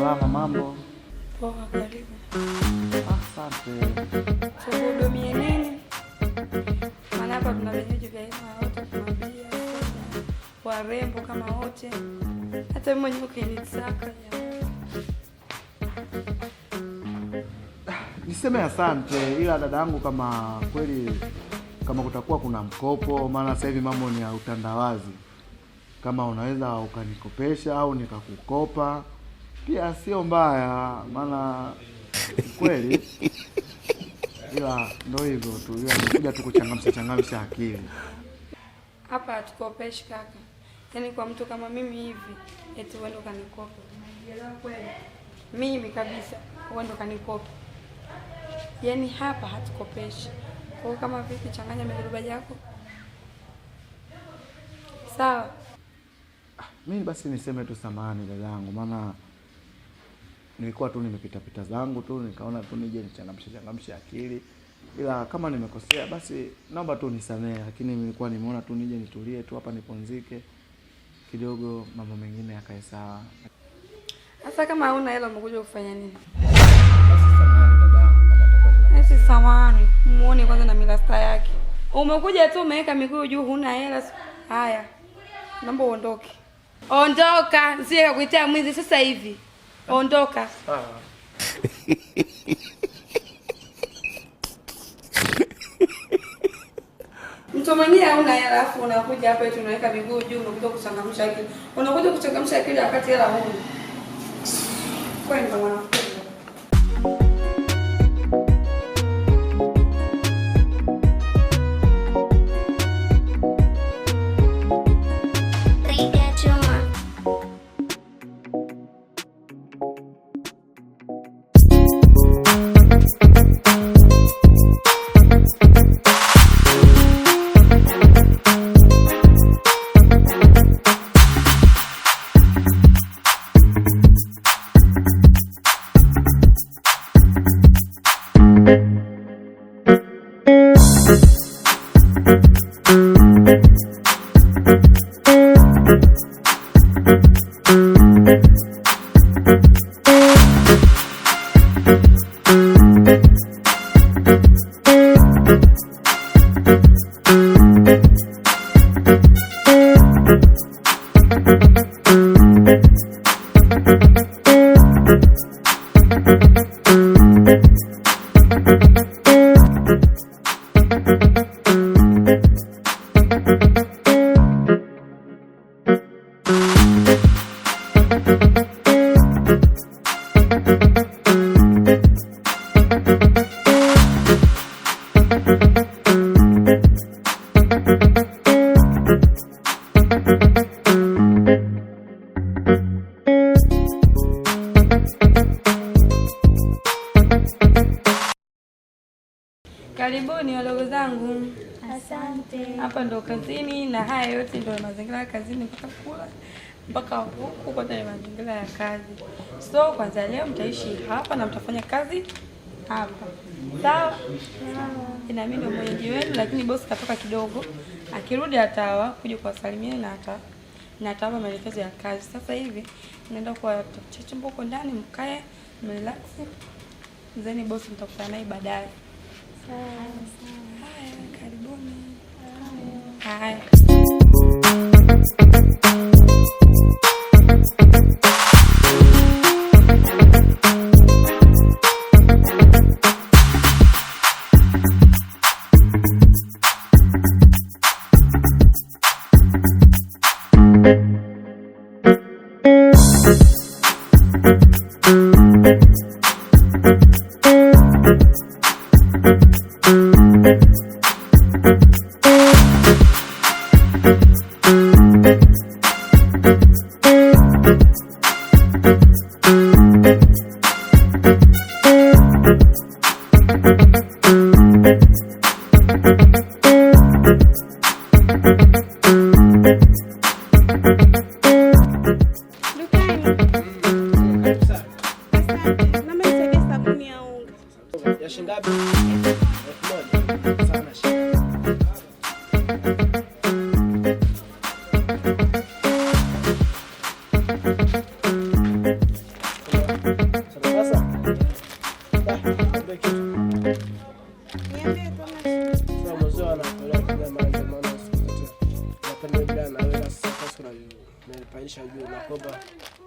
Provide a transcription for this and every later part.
Salama, mambo? Poa, karibu. Asante. Tuhudumie nini? Maana hapa tuna vinywaji vya aina yote, kuna bia, soda, warembo kama wote. Hata mimi mwenyewe ukinitaka Niseme asante, ila dada yangu, kama kweli kama kutakuwa kuna mkopo, maana sasa hivi mambo ni ya utandawazi, kama unaweza ukanikopesha au nikakukopa pia sio mbaya, maana kweli ila ndio hivyo tu, ila nikuja tu kuchangamsha akili. hapa hatukopeshi kaka. Yaani kwa mtu kama mimi hivi eti uende kanikopa. Unaelewa kweli? Mimi kabisa uende kanikopa. Yaani hapa hatukopeshi. Kwa hiyo kama vipi, changanya miruba yako. Sawa? Mimi basi niseme tu samahani dadangu, maana nilikuwa tu nimepita zangu tu, nikaona tu nije nichangamshe akili. Ila kama nimekosea basi naomba tu nisamehe, lakini nilikuwa nimeona tu nije nitulie tu hapa niponzike kidogo, mambo mengine yakae sawa. Sasa kama huna hela umekuja kufanya nini? Basi samahani dadangu, kama utakuwa Esi samahani, muone kwanza na milasta yake. Umekuja tu umeweka miguu juu, huna hela. Haya. Naomba uondoke. Ondoka, nisije kukuitia mwizi sasa hivi. Ondoka. Mtu mwenyewe hauna hela alafu unakuja hapa eti unaweka miguu juu, unakuja kuchangamsha akili. Unakuja kuchangamsha akili wakati hela huna. Kwenda mwanafunzi. Karibuni wadogo zangu. Asante. Hapa ndo kazini na haya yote ndo mazingira ya kazini, mpaka kula mpaka huku kote ni mazingira ya kazi. So kwanza leo mtaishi hapa na mtafanya kazi hapa. Sawa? Na mimi ndo mwenyeji wenu, lakini bosi katoka kidogo. Akirudi atawa kuja kuwasalimia na atawapa maelekezo ya kazi. Sasa hivi naenda kwa chumba huko ndani, mkae mrelax. Zeni bosi mtakutana naye baadaye. Haya, karibuni. Haya.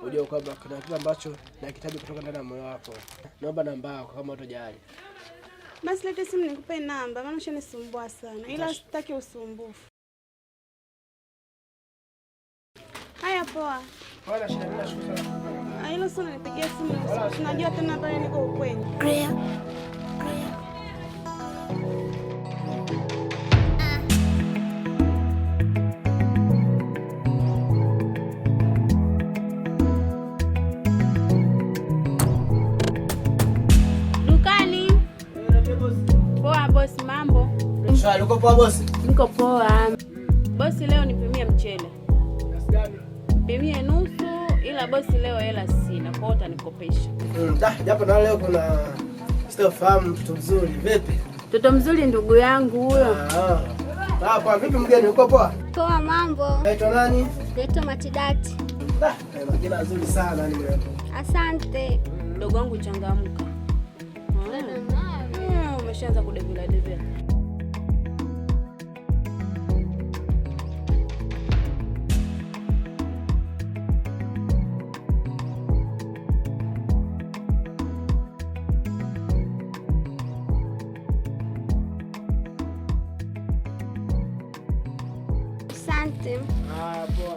Unajua kwamba kuna kitu ambacho nakitaji kutoka ndani ya moyo wako. Naomba namba yako kama utojali. Basi leta simu nikupe namba, maana ushanisumbua sana. Ila sitaki usumbufu. Haya poa. Wala shida bila shukrani. Hilo sana nipigie simu. Unajua tena pale niko ukweni. Dukani. Poa bosi, mambo? Shwari, uko poa bosi? Niko poa. Bosi, leo nipimie mchele. Kiasi gani? Nipimie nusu, ila bosi leo hela sina, kwa hiyo utanikopesha. Japo na leo kuna sitofahamu mtu mzuri. Vipi? Mtoto mzuri ndugu yangu huyo. Kwa vipi mgeni, uko poa? Poa, mambo? Naitwa nani? Naitwa Matidati. Majina nzuri sana ni mrembo. Asante. Mdogo wangu changamka. Umeshaanza kudevila devila. Asante. Poa.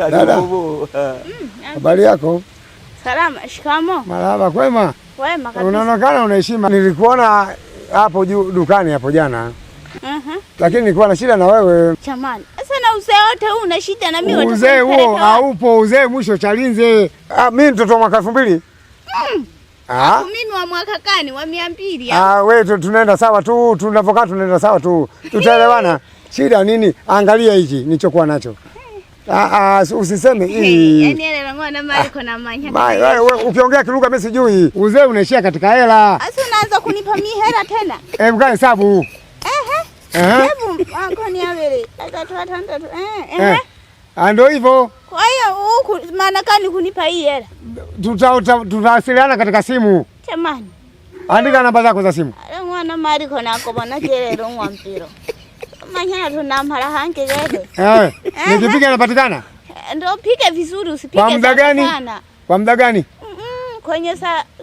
Dada, habari yako? Salama, shikamo. Marahaba, kwema? Wema kabisa. Unaonekana una heshima. Nilikuona hapo dukani hapo jana. Lakini nilikuwa na shida na wewe. Chamani. Sasa na uzee wote huu una shida na mimi. Uzee huo haupo, uzee mwisho Chalinze. Mimi mtoto wa mwaka 2000. Mimi wa mwaka gani? Wa 200. Wewe tunaenda sawa tu, tunavokaa tunaenda sawa tu. Tutaelewana. Shida nini? Angalia hichi nilichokuwa nacho. Usiseme hii. Yaani ile ngona mali kuna manya. Wewe ukiongea kilugha mimi sijui. Uzee unaishia katika hela. Sasa unaanza kunipa mimi hela tena? Mkae hesabu. Hebu anko ni awele. Ndio hivyo. Kwa hiyo huku maana gani kunipa hii hela? Tutawasiliana katika simu. Jamani. Andika namba zako za simu. Ngona mali kuna ko bana kelelo ngwampiro. Manyana tunamhala hange gede. Nikipiga napatikana? Ndio pike vizuri usipike sana. Kwa muda gani? Kwa muda gani? Kwenye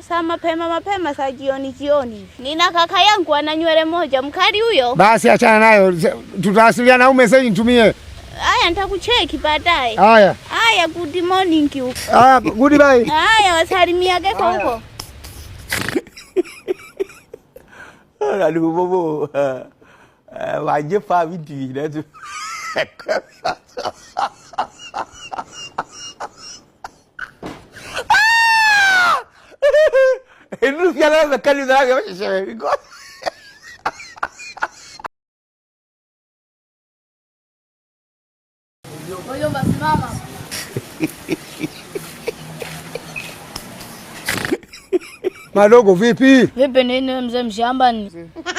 saa mapema saa jioni. Nina kaka yangu ana nywele moja mkali huyo. Basi achana nayo. Tutawasiliana au message nitumie. Haya nitakucheki baadaye. Haya. Haya, good morning huko. Good bye. Haya, wasalimiage huko. Aduh bobo. Wajib video dah tu. Ini siapa sekali dah macam siapa? Oyo basi mama. Madogo vipi? Vipi nini mzee mshamba ni?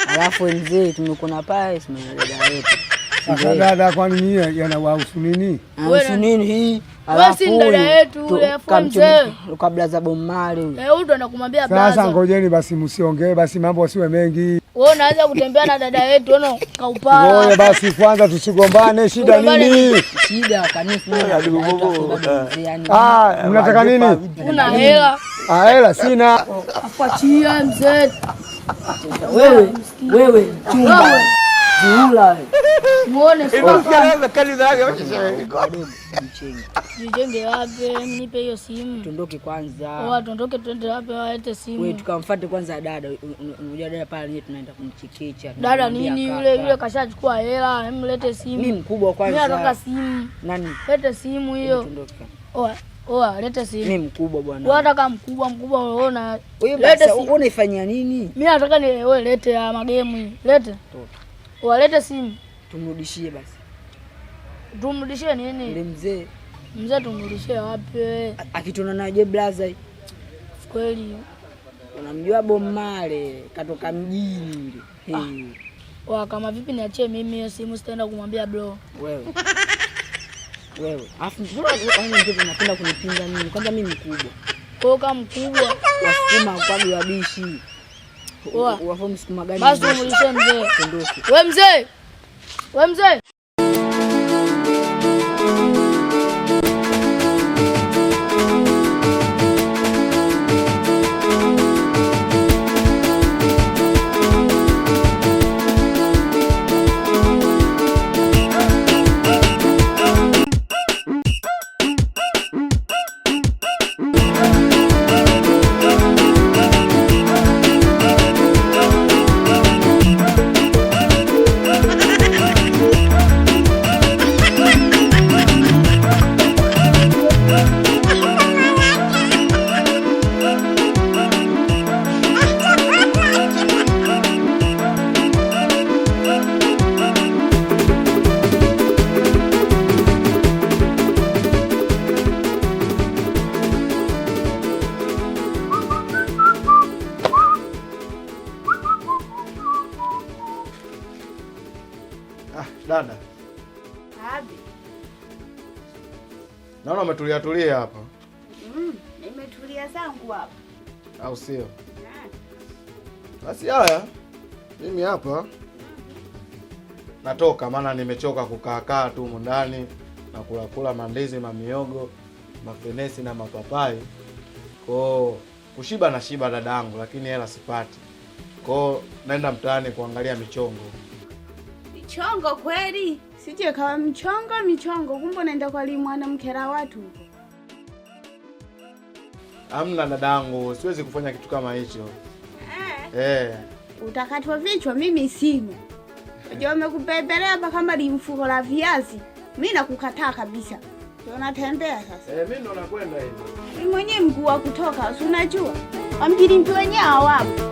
Alafu mzee tumekuna pale dada yetu. Sasa dada kwani nini yanawahusu nini? Husu nini hii? Wewe si dada yetu, alafu mzee. Kabla za bomali huyu. Huyu ndo anakumwambia baza. Sasa ngojeni basi msiongee basi mambo siwe mengi. Wewe unaanza kutembea na dada yetu ono kaupaa. Ngoja basi kwanza tusigombane, shida nini? Shida kanisa. Mnataka nini? Una hela? Hela sina. Afuatia mzee. Wewe chumba. Zula. Muone Ukianza kali za yake Jijenge wapi? Nipe hiyo simu. Tuondoke kwanza. Tuondoke twende wapi? Waete simu. Wewe tukamfuate kwanza dada. Unajua dada pale yeye tunaenda kumchikicha. Dada nini yule kashachukua hela, mlete simu. Mimi mkubwa kwanza. Mimi nataka simu. Nani? Lete simu hiyo. Lete simu. Mimi mkubwa bwana. Wewe unataka mkubwa unaona. Wewe basi unaifanyia nini? Mimi nataka ni wewe lete ya magemu hii. Lete. Walete simu. Tumrudishie basi. Tumrudishie nini? Ile mzee. Mzee tumrudishie wapi? Akitona naje blaza hii. Kweli. Unamjua Bomale katoka mjini yule. Kama vipi niachie mimi hiyo simu, sitaenda kumwambia bro. Wewe. Afu mbona mtoto anapenda kunipinga mimi? Kwanza mimi mkubwa. Kwa kama mkubwa, wasukuma kwa wabishi. Wafomu sukuma gani? Basi umrudishie mzee. Wewe mzee. Wewe mzee. Dada. Abi. Naona umetulia hapa. Nimetulia zangu hapa. Au sio? Basi haya. Mimi hapa natoka maana nimechoka kukaa tu ndani na kula mandizi, mamiogo, mafenesi na mapapai. Kwa kushiba na shiba dadangu, lakini hela sipati. Kwa naenda mtaani kuangalia michongo. Michongo kweli? Sije kawa michongo, kumbe naenda kwa mwanamke la watu huko. Hamna dadangu, siwezi kufanya kitu kama hicho. Utakatwa vichwa mimi sina. Unajua umekubebelea hapa kama limfuko la viazi. Mimi nakukataa kabisa. Ndio natembea sasa. Mimi ndo nakwenda hivi. Mimi mwenyewe mguu wa kutoka, si unajua? Amkilimpi wenyewe hawapo.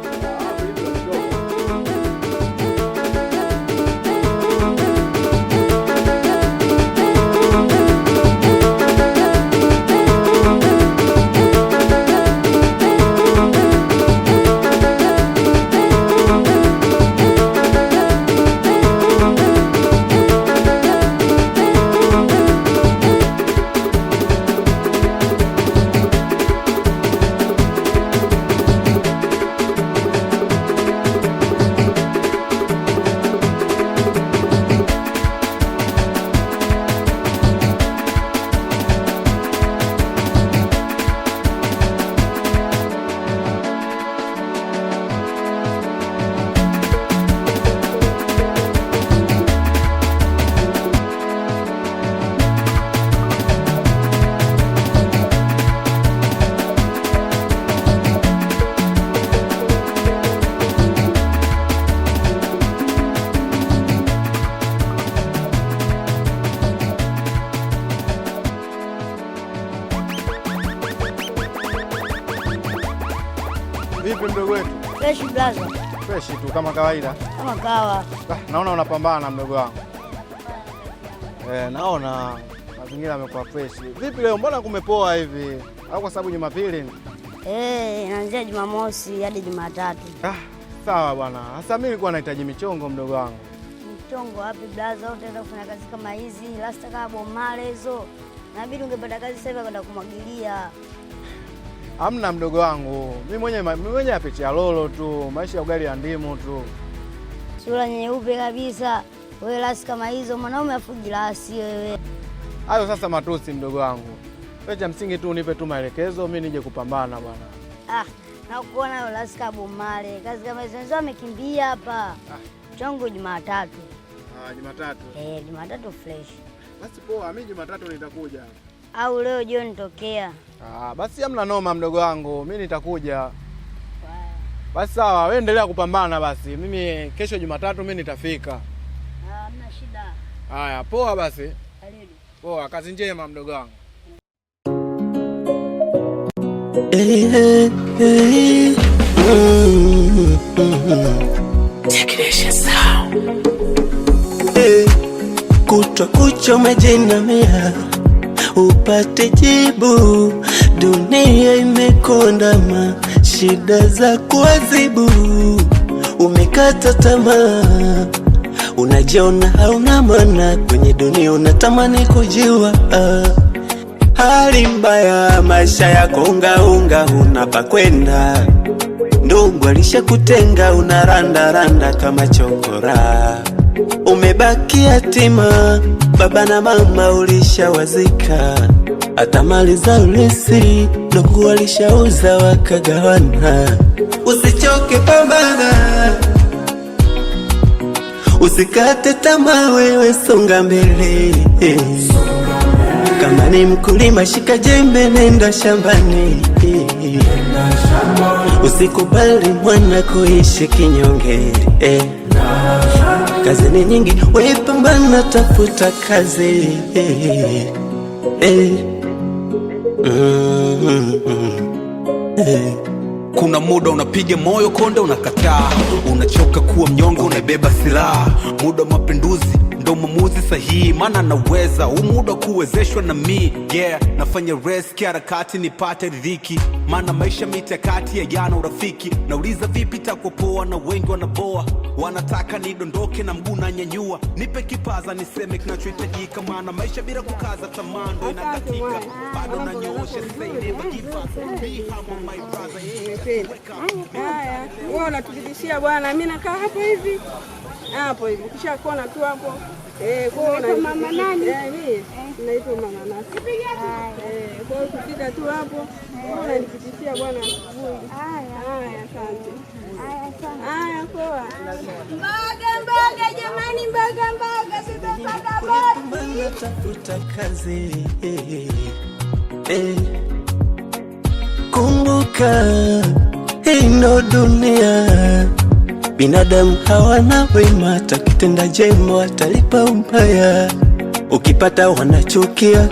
Vipi mdogo wetu? Fresh blaza. Fresh tu kama kawaida. Kama kawa. Naona unapambana mdogo wangu. Naona Mazingira yamekuwa fresh. Vipi leo mbona kumepoa hivi? Au kwa sababu Jumapili? Inaanzia Jumamosi hadi Jumatatu. Sawa bwana. Sasa mimi nilikuwa nahitaji michongo mdogo wangu. Michongo wapi blaza? Utaenda kufanya kazi kama hizi, lasta kama bomale hizo. Inabidi ungepata kazi sasa hivi kwenda kumwagilia. Hamna mdogo wangu. Mimi mwenyewe apitia lolo tu, maisha ya ugali ya ndimu tu. Sura nyeupe kabisa. Wewe lasi kama hizo mwanaume afuji lasi wewe. Hayo sasa matusi mdogo wangu. Wewe cha msingi tu unipe tu maelekezo mimi nije kupambana bwana. Na kuona wewe lasi kama bomale. Kazi kama hizo ndio amekimbia hapa. Chongo Jumatatu. Jumatatu. Jumatatu fresh. Basi poa, mimi Jumatatu nitakuja. Au leo jioni nitokea. Basi hamna noma mdogo wangu, mimi nitakuja. Basi sawa, wewe endelea kupambana basi. Mimi kesho Jumatatu mimi nitafika. Hamna shida. Haya, poa basi. Karibu. Poa, kazi njema mdogo wangu. Kutwa kucha umejinamia upate jibu, dunia imekondama, shida za kuadhibu, umekata tamaa, unajiona hauna maana kwenye dunia, unatamani kujua hali mbaya, maisha yako unga unapa kwenda, ndugu alishakutenga, unaranda kama chokora, umebaki yatima, baba na mama ulishawazika, hata mali za ulisi ndugu walishauza wakagawana. Usichoke, pambana, usikate tamaa, wewe songa mbele. Kama ni mkulima shika jembe, nenda shambani. Usikubali mwana kuishi kinyonge. Kazi ni nyingi, wewe pambana, tafuta kazi. Kuna muda unapiga moyo konde, unakataa, unachoka kuwa mnyonge, unaibeba silaha. Muda wa mapinduzi ndo maamuzi sahihi, maana naweza muda kuwezeshwa na mi. Nafanya risk harakati nipate riziki, maana maisha mitakati ya jana urafiki. Nauliza vipi takopoa na wengi wanaboa, wanataka nidondoke na mguu na nyanyua. Nipe kipaza niseme kinachohitajika, maana maisha bila kukaza tamaa ndo inakatika. Bado nanyoosha say never give up, be humble my brother. Haya, wewe unatudidishia bwana, mimi nakaa hapo hivi. Hapo hivi. Kisha kona tu hapo. Kwa mama nani? Mimi naitwa mama Nasi. Kwa kufika tu hapo, unanipitishia bwana asubuhi. Haya, asante. Haya, poa. Mbaga jamani, mbaga sitapata basi. Tafuta kazi. Kumbuka hii ndo dunia, binadamu hawana wema, takitenda jema watalipa ubaya. Ukipata wanachukia,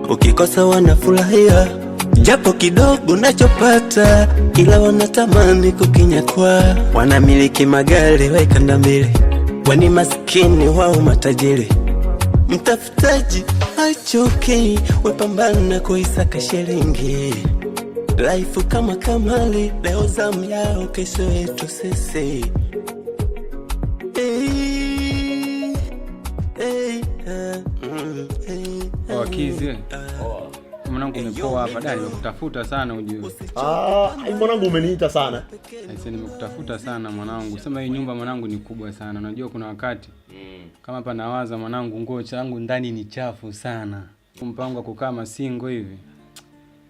ukikosa wanafurahia, japo kidogo unachopata ila wanatamani kukinyakua. Wanamiliki magari waikanda mbili, wani maskini wao matajiri. Mtafutaji hachoki, wepambana kuisaka shilingi. Life kama kamali, leo zamu yao, kesho yetu sisi. Kizi mwanangu, umepoa hapa dada, nimekutafuta sana ujue. Mwanangu umeniita sana. Sasa nimekutafuta sana mwanangu. Sema hii nyumba mwanangu ni kubwa sana. Unajua kuna wakati kama hapa nawaza mwanangu, nguo changu ndani ni chafu sana. Mpango wa kukaa masingo hivi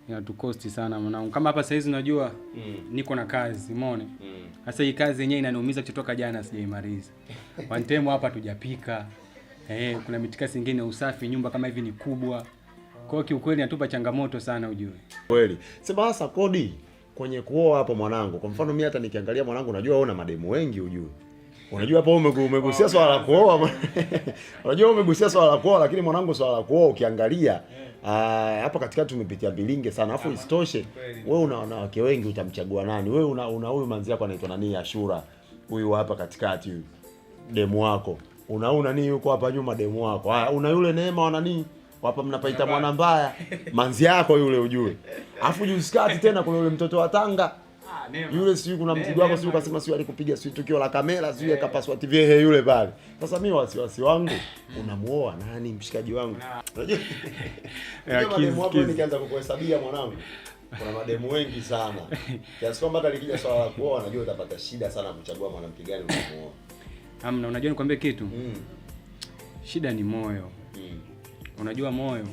inatukosti sana mwanangu. Kama hapa saizi unajua niko na kazi, umeona? Sasa hii kazi yenyewe inaniumiza kutoka jana sijaimaliza. Wantemo hapa tujapika. Kuna mitikasi nyingine usafi, nyumba kama hivi ni kubwa. Kwa hiyo kiukweli natupa changamoto sana ujue. Kweli. Sema hasa kodi kwenye kuoa hapo mwanangu. Kwa mfano mimi hata nikiangalia mwanangu, najua wewe una mademu wengi ujue. Unajua hapo umegusia swala la kuoa. Unajua umegusia swala la kuoa, lakini mwanangu swala la kuoa ukiangalia hapa katikati tumepitia bilinge sana. Alafu isitoshe wewe una wanawake wengi, utamchagua nani? Wewe una huyu manzi yako anaitwa nani, Ashura. Huyu hapa katikati huyu. Demu wako. Una nini yuko hapa nyuma demu wako. Una yule Neema wa nani? Hapa mnapaita mwana mbaya. Manzi yako yule ujue. Alafu juzi kati tena kuna yule mtoto wa Tanga. Yule sio kuna mtigo wako sio kasema sio alikupiga sio tukio la kamera sio akapaswa TV yule pale. Sasa mimi wasiwasi wangu unamuoa nani mshikaji wangu? Unajua? Mademu hapo nikianza kukuhesabia mwanangu. Kuna mademu wengi sana. Kiasi kwamba hata likija swala la kuoa najua utapata shida sana kuchagua mwanamke gani unamuoa. Hamna, unajua nikwambie kitu? Shida ni moyo. Unajua moyo?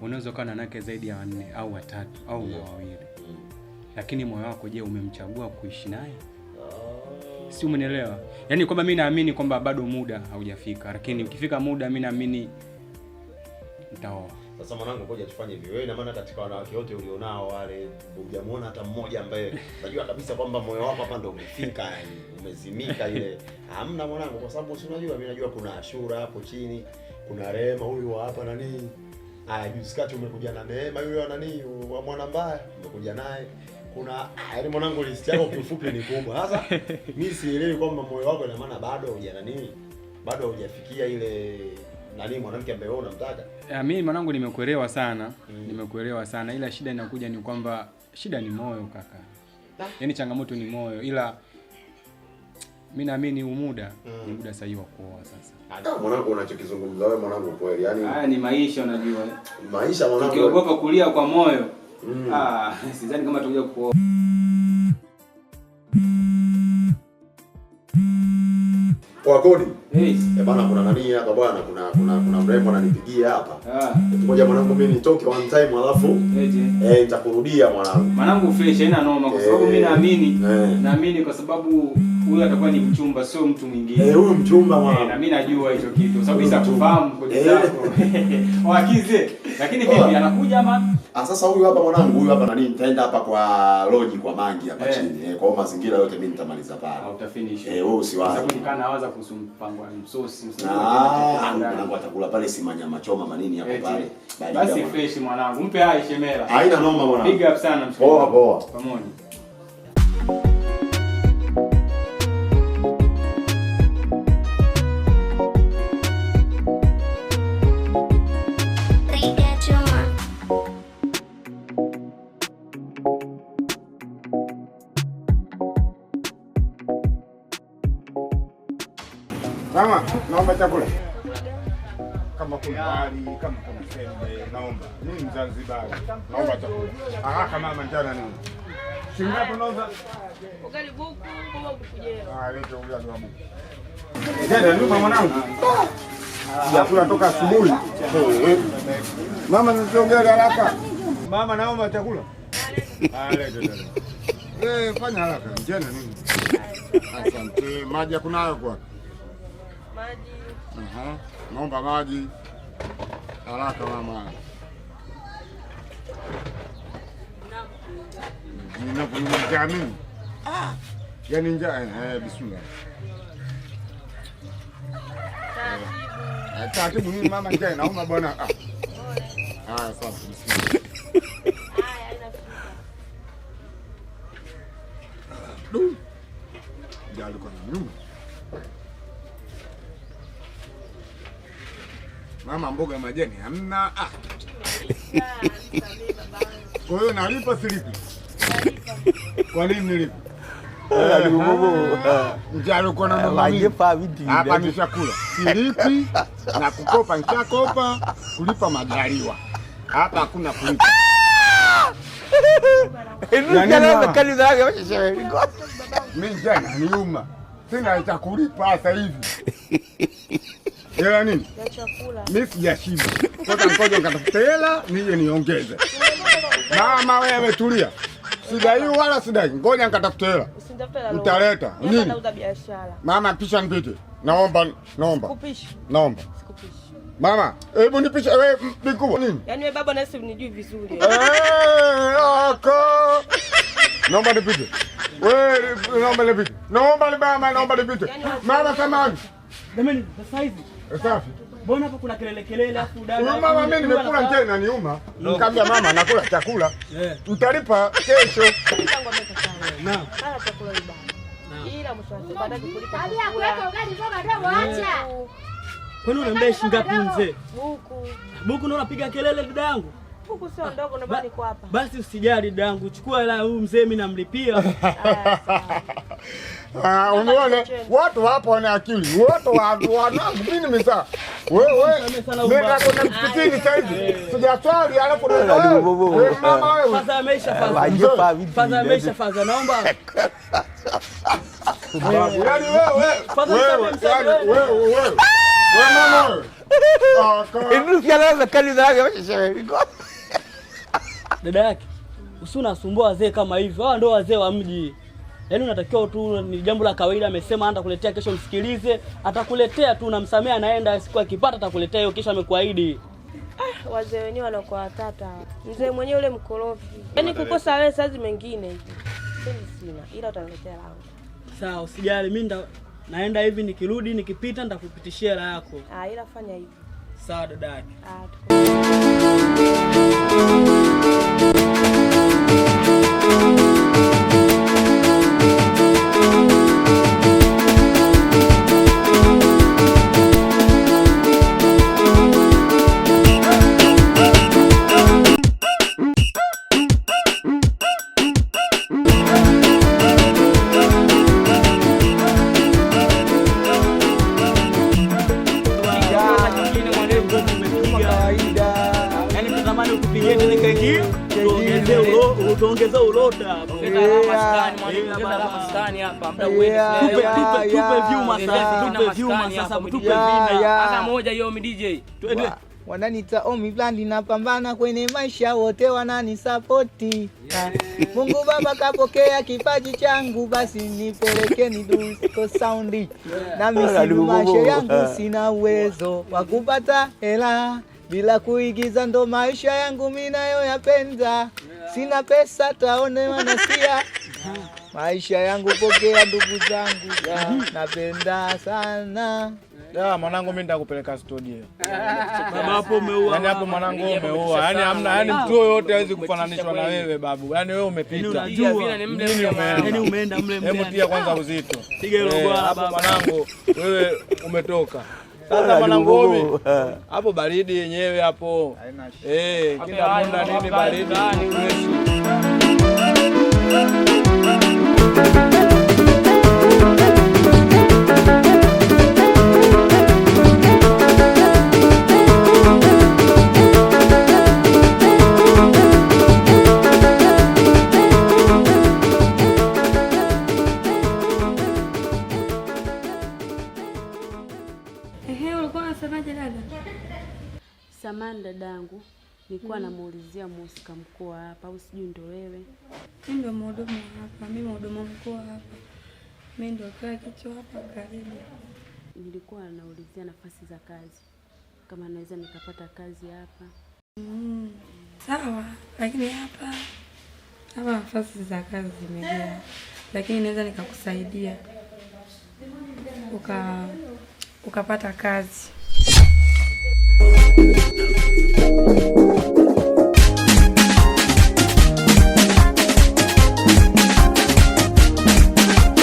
Unaweza kuwa na nake zaidi ya 4 au 3 au 2. Lakini moyo wako je, umemchagua kuishi naye? Si umenielewa? Yaani kwamba mimi naamini kwamba bado muda haujafika, lakini ukifika muda mimi naamini nitaoa. Sasa mwanangu ngoja tufanye hivyo. Wewe ina maana katika wanawake wote ulionao wale hujamuona hata mmoja ambaye unajua kabisa kwamba moyo wako hapa ndio umefika yani umezimika ile. Hamna mwanangu kwa sababu si unajua mimi najua kuna Ashura hapo chini, kuna Rehema huyu hapa nani. Juzi kati umekuja na Neema yule wa nani wa mwana mbaya umekuja naye. Kuna yaani mwanangu list yako kiufupi ni kubwa. Sasa mimi sielewi kwamba moyo wako ina maana bado huja nani? Bado hujafikia ile nani mwanamke ambaye wewe unamtaka? Mimi mwanangu nimekuelewa sana. Nimekuelewa sana. Ila shida inakuja ni kwamba shida ni moyo kaka. Yaani changamoto ni moyo ila mimi naamini muda ni muda sahihi wa kuoa sasa. Hata mwanangu unachokizungumza wewe mwanangu kweli. Yaani haya ni maisha unajua. Maisha mwanangu. Ukiogopa kulia kwa moyo. Sidhani kama tutakuja kuoa. Kwa kodi. Bana kuna nani hapa bwana kuna mrembo ananipigia hapa. Ngoja mwanangu mimi nitoke one time alafu nitakurudia mwanangu. Mwanangu fresh haina noma kwa sababu mimi naamini kwa sababu huyu atakuwa ni mchumba sio mtu mwingine. Huyu mchumba mwanangu. Na mimi najua hicho kitu kwa sababu isakufahamu kodi zako. Wakize. Lakini vipi anakuja ama? Sasa huyu hapa mwanangu huyu hapa nani nitaenda hapa kwa loji kwa Mangi hapa chini. Kwa hiyo mazingira yote mimi nitamaliza pale. Utafinish. Wewe usiwaze. Sababu nikanawaza kuhusu mpango wa msosi mwanangu atakula pale si manyama choma manini hapo pale. Basi fresh mwanangu. Mpe hai shemera. Haina noma mwanangu. Big up sana mshikaji. Poa. Pamoja. Mama, naomba chakula. Kama kuna wali, kama kuna sembe, naomba. Mimi Mzanzibari. Naomba chakula. Kama manjana nini? Shilingi hapo nauza? Ugali buku, kwa buku jeo. Leta ugali wa buku. Jana nyuma mwanangu. Chakula toka asubuhi. Mama nisiongee haraka. Mama naomba chakula. Leta. Fanya haraka. Jana nini? Asante. Maji kunayo kwa? Maji. Naomba maji. Haraka mama. Ninakuja mimi. Yaani njaa bismillah. Taratibu mimi mama njaa naomba bwana. Sawa bismillah. Jali kwa nyuma. Mama mboga majani hamna. Kwa hiyo nalipa silipi. Kwa nini nilipa? Njalo kwa na mama mimi. Hapa ni chakula. Silipi na kukopa nishakopa, kulipa magariwa. Hapa hakuna kulipa. Mimi jana niuma. Sina cha kulipa sasa hivi. Hela nini? Ya chakula. Mimi sijashiba. Sasa ngoja nikatafute hela nije niongeze. Mama wewe tulia. Sidai wala sidai. Ngoja nikatafute hela. Usinitafute hela. Utaleta. Nini? Nauza biashara. Mama pisha nipite. Naomba. Sikupishi. Naomba. Sikupishi. Mama, hebu nipishe wewe bikubwa. Nini? Yaani wewe baba na sisi unijui vizuri. Naomba nipite. Wewe naomba nipite. Naomba nipite. Mama samani. Jamani, sasa hivi. Safi. Mbona hapo kuna kelele afu dada? Mama mimi nimekula njaa na niuma. Nikamwambia mama nakula chakula. Mtalipa kesho. Mpango ameka sana. Naam. Haya chakula ibada. Ila mshauri baada ya kulipa. Hadi ya kuweka ugali kwa madogo acha. Kwani unaambia shilingi ngapi mzee? Buku. Buku ndio unapiga kelele dada yangu? Buku sio ndogo ndio bali kwa hapa. Basi usijali dada yangu, chukua hela huyu mzee mimi namlipia. Unaona watu hapo wana akili. Wote wanangu mimi nimesa. Wewe nenda kwa msikitini sasa hivi. Sijaswali alafu wewe mama wewe. Faza ameisha faza ameisha faza naomba. Yaani wewe mama. Dada yake usuna asumbua wazee kama hivi. Hao ndio wazee wa mji. Yaani unatakiwa tu, ni jambo la kawaida, amesema atakuletea kesho, msikilize, atakuletea tu, namsamea anaenda, siku akipata atakuletea hiyo, kesho amekuahidi. Wazee wenyewe wanakuwa watata. Mzee mwenyewe ule mkorofi. Yaani kukosa wewe sazi mengine hivi. Sina, ila utaniletea langu. Sawa, usijali, mimi naenda hivi, nikirudi nikipita nitakupitishia hela yako. Ila fanya hivi. Sawa dada yake. Tuongeze ulota hapo. Maskani hapa. Muda Tupe vyuma sasa, tupe vina. Sasa moja hiyo DJ. Wananiita Omi Blandi, napambana kwenye maisha, wote wananisapoti. Mungu Baba kapokea kipaji changu, basi nipelekeni Dusko Soundi. Na mimi maisha yangu sina uwezo wa kupata hela bila kuigiza, ndo maisha yangu mimi nayo yapenda. Sina pesa taone wanasia. Maisha yangu pokea ndugu zangu, napenda sana. Mwanangu mimi nitakupeleka studio. Baba hapo umeua. Yaani hapo mwanangu umeua. Yaani hamna, yaani mtu yote hawezi kufananishwa na wewe babu. Yaani wewe umepita. Yaani umeenda mle. Hebu tia kwanza uzito. Piga hilo bwana baba. Mwanangu wewe umetoka. Sasa mwanangu mimi hapo baridi yenyewe hapo. Kila muda nini baridi. Samani dadangu, nilikuwa namuulizia mhusika mkuu hapa, au sijui ndio wewe? Mimi ndio mhudumu hapa, mimi mhudumu mkuu hapa. Mimi ndio kila kitu hapa karibu. Nilikuwa naulizia nafasi za kazi. Kama naweza nikapata kazi hapa. Sawa, lakini hapa nafasi za kazi zimejaa. Lakini naweza nikakusaidia ukapata kazi.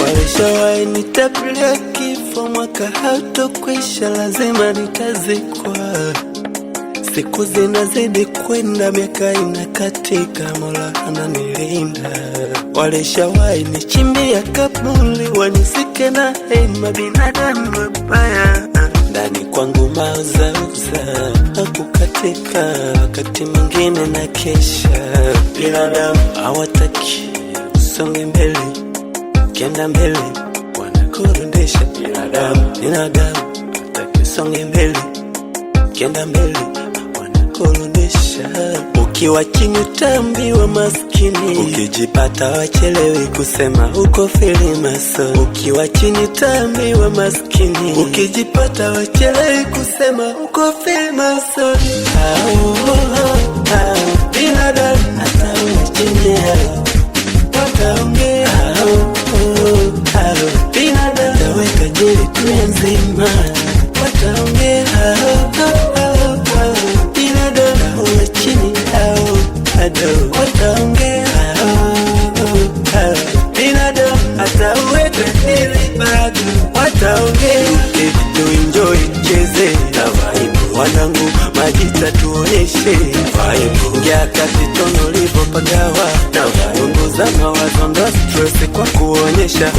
Walishawai nitapilia kifo, mwaka hautokwisha, lazima nitazikwa. Siku zinazidi kwenda, miaka inakatika, Mola ananilinda. Walishawai nichimbia kaburi, wanisike na hema, binadamu wabaya. Ndani kwangu mauzauza hakukatika, wakati mwingine na kesha. Binadamu hawataki usonge mbele, kenda mbele wanakurudisha. Binadamu hataki usonge mbele, kenda mbele wanakurudisha. Ukiwa chini utaambiwa maskini, ukijipata wachelewi kusema uko filimaso. Ukiwa chini utaambiwa maskini, ukijipata wachelewi kusema uko filimaso. Binadamu hata uwe chini wataongea. Binadamu taweka jeli dunia nzima, wataongea. Binadamu uwe chini wataongea. Binadamu hata uwe tajiri bado wataongea. To enjoy cheze dawa, punguza mawazo ndo stress kwa kuonyesha,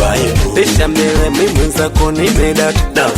pisha mbele mimi mwenzako nimedata.